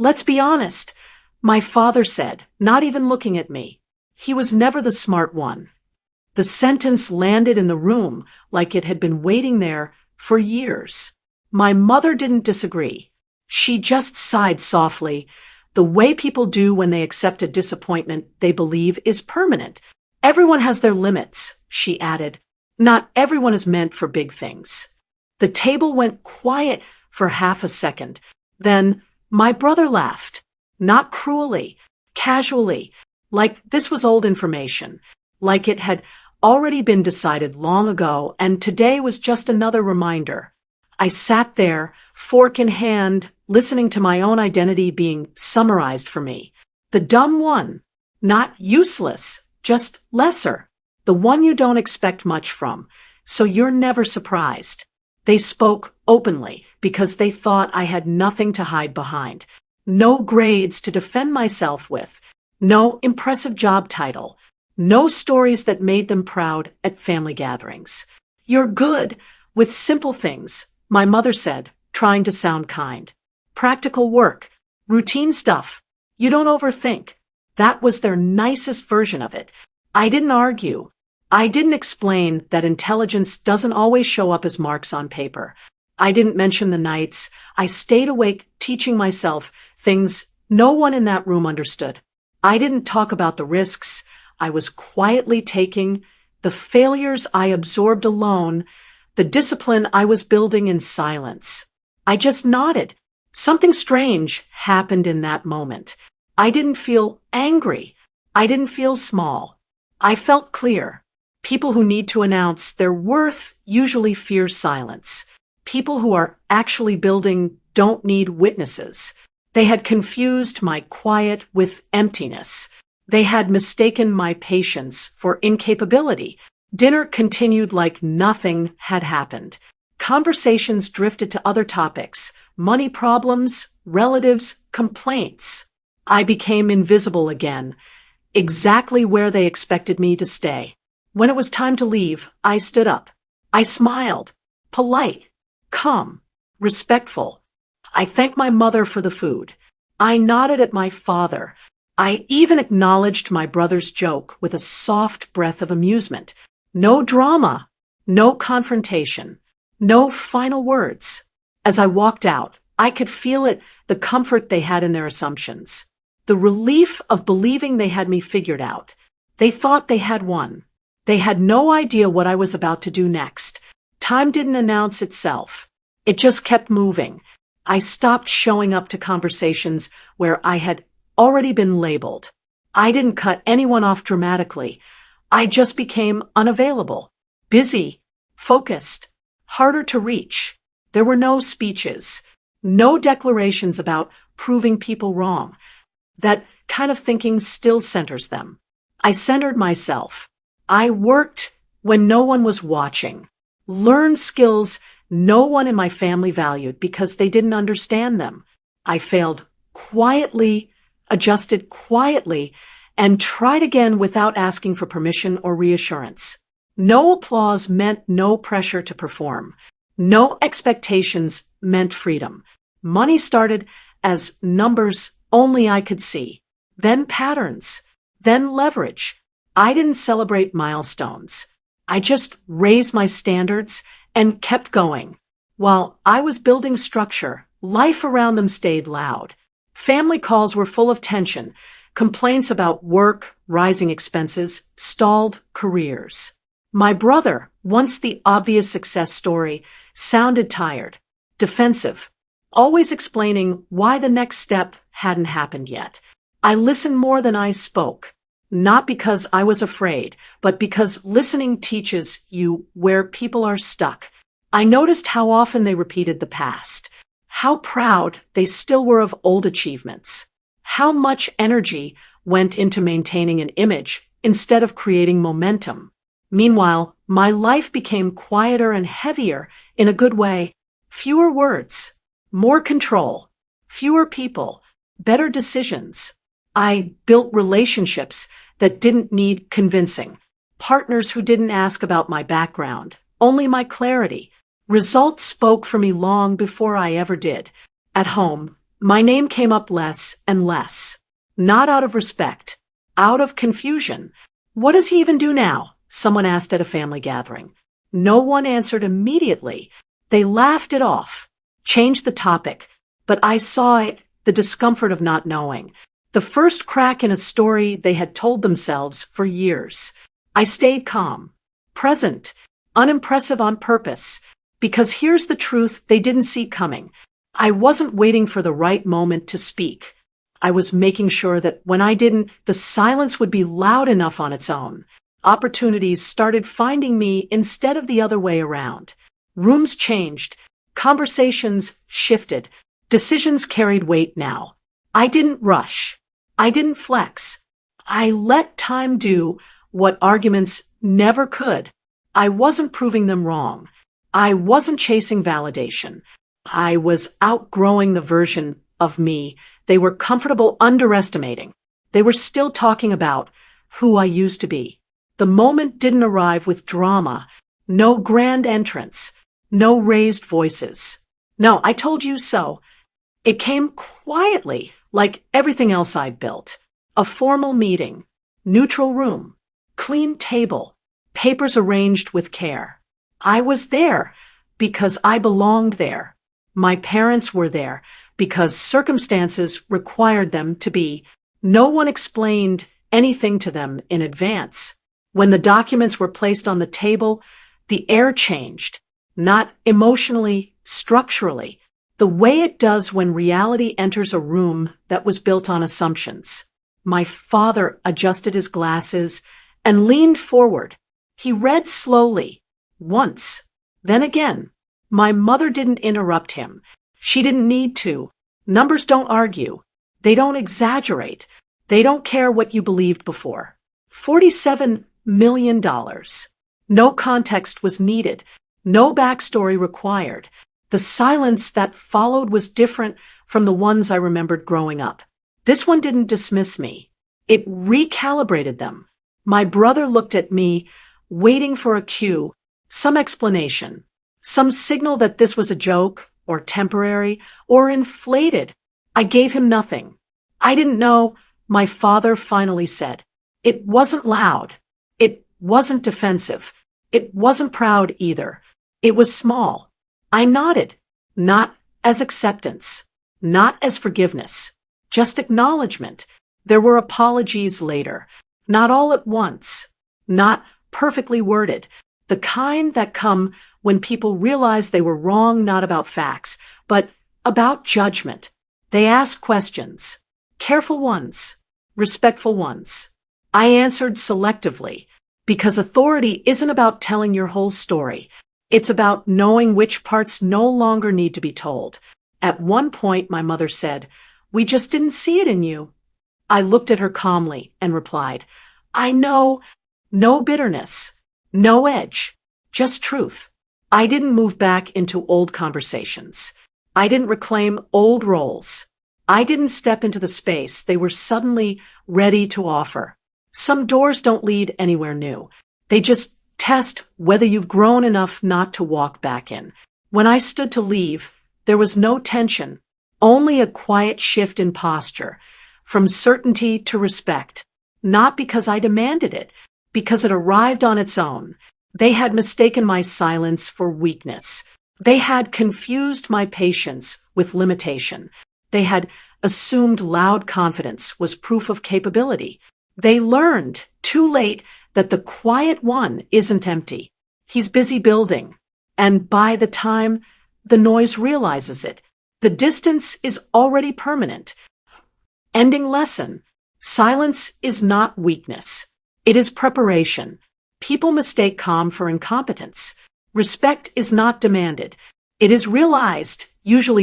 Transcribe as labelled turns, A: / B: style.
A: Let's be honest, my father said, not even looking at me. He was never the smart one. The sentence landed in the room like it had been waiting there for years. My mother didn't disagree. She just sighed softly, the way people do when they accept a disappointment they believe is permanent. Everyone has their limits, she added. Not everyone is meant for big things. The table went quiet for half a second. Then my brother laughed, not cruelly, casually, like this was old information, like it had already been decided long ago and today was just another reminder. I sat there, fork in hand, listening to my own identity being summarized for me. The dumb one, not useless, just lesser, the one you don't expect much from, so you're never surprised. They spoke openly because they thought I had nothing to hide behind, no grades to defend myself with, no impressive job title, no stories that made them proud at family gatherings. You're good with simple things, my mother said, trying to sound kind. Practical work, routine stuff. You don't overthink. That was their nicest version of it. I didn't argue. I didn't explain that intelligence doesn't always show up as marks on paper. I didn't mention the nights. I stayed awake teaching myself things no one in that room understood. I didn't talk about the risks I was quietly taking, the failures I absorbed alone, the discipline I was building in silence. I just nodded. Something strange happened in that moment. I didn't feel angry. I didn't feel small. I felt clear. People who need to announce their worth usually fear silence. People who are actually building don't need witnesses. They had confused my quiet with emptiness. They had mistaken my patience for incapability. Dinner continued like nothing had happened. Conversations drifted to other topics, money problems, relatives, complaints. I became invisible again, exactly where they expected me to stay. When it was time to leave, I stood up. I smiled, polite, calm, respectful. I thanked my mother for the food. I nodded at my father. I even acknowledged my brother's joke with a soft breath of amusement. No drama, no confrontation, no final words. As I walked out, I could feel it, the comfort they had in their assumptions. The relief of believing they had me figured out. They thought they had won. They had no idea what I was about to do next. Time didn't announce itself. It just kept moving. I stopped showing up to conversations where I had already been labeled. I didn't cut anyone off dramatically. I just became unavailable, busy, focused, harder to reach. There were no speeches, no declarations about proving people wrong. That kind of thinking still centers them. I centered myself. I worked when no one was watching, learned skills no one in my family valued because they didn't understand them. I failed quietly, adjusted quietly, and tried again without asking for permission or reassurance. No applause meant no pressure to perform. No expectations meant freedom. Money started as numbers only I could see, then patterns, then leverage. I didn't celebrate milestones. I just raised my standards and kept going. While I was building structure, life around them stayed loud. Family calls were full of tension, complaints about work, rising expenses, stalled careers. My brother, once the obvious success story, sounded tired, defensive, always explaining why the next step hadn't happened yet. I listened more than I spoke, not because I was afraid, but because listening teaches you where people are stuck. I noticed how often they repeated the past, how proud they still were of old achievements, how much energy went into maintaining an image instead of creating momentum. Meanwhile, my life became quieter and heavier in a good way. Fewer words, more control, fewer people, better decisions. I built relationships that didn't need convincing, partners who didn't ask about my background, only my clarity. Results spoke for me long before I ever did. At home, My name came up less and less. Not out of respect, out of confusion. What does he even do now? Someone asked at a family gathering. No one answered immediately. They laughed it off, changed the topic, but I saw it, the discomfort of not knowing. The first crack in a story they had told themselves for years. I stayed calm, present, unimpressive on purpose, because here's the truth they didn't see coming. I wasn't waiting for the right moment to speak. I was making sure that when I didn't, the silence would be loud enough on its own. Opportunities started finding me instead of the other way around. Rooms changed. Conversations shifted. Decisions carried weight now. I didn't rush. I didn't flex. I let time do what arguments never could. I wasn't proving them wrong. I wasn't chasing validation. I was outgrowing the version of me they were comfortable underestimating. They were still talking about who I used to be. The moment didn't arrive with drama, no grand entrance, no raised voices. No, I told you so. It came quietly, like everything else I'd built. A formal meeting, neutral room, clean table, papers arranged with care. I was there because I belonged there. My parents were there because circumstances required them to be. No one explained anything to them in advance. When the documents were placed on the table, the air changed, not emotionally, structurally, the way it does when reality enters a room that was built on assumptions. My father adjusted his glasses and leaned forward. He read slowly, once, then again. My mother didn't interrupt him. She didn't need to. Numbers don't argue. They don't exaggerate. They don't care what you believed before. $47 million. No context was needed. No backstory required. The silence that followed was different from the ones I remembered growing up. This one didn't dismiss me. It recalibrated them. My brother looked at me, waiting for a cue, some explanation, some signal that this was a joke, or temporary, or inflated. I gave him nothing. I didn't know, my father finally said. It wasn't loud. It wasn't defensive. It wasn't proud either. It was small. I nodded, not as acceptance, not as forgiveness, just acknowledgement. There were apologies later, not all at once, not perfectly worded, the kind that come when people realize they were wrong not about facts, but about judgment. They asked questions, careful ones, respectful ones. I answered selectively, because authority isn't about telling your whole story. It's about knowing which parts no longer need to be told. At one point, my mother said, "We just didn't see it in you." I looked at her calmly and replied, "I know, no bitterness, no edge, just truth." I didn't move back into old conversations. I didn't reclaim old roles. I didn't step into the space they were suddenly ready to offer. Some doors don't lead anywhere new. They just test whether you've grown enough not to walk back in. When I stood to leave, there was no tension, only a quiet shift in posture, from certainty to respect, not because I demanded it, because it arrived on its own. They had mistaken my silence for weakness. They had confused my patience with limitation. They had assumed loud confidence was proof of capability. They learned, too late, that the quiet one isn't empty. He's busy building. And by the time the noise realizes it, the distance is already permanent. Ending lesson. Silence is not weakness. It is preparation. People mistake calm for incompetence. Respect is not demanded. It is realized, usually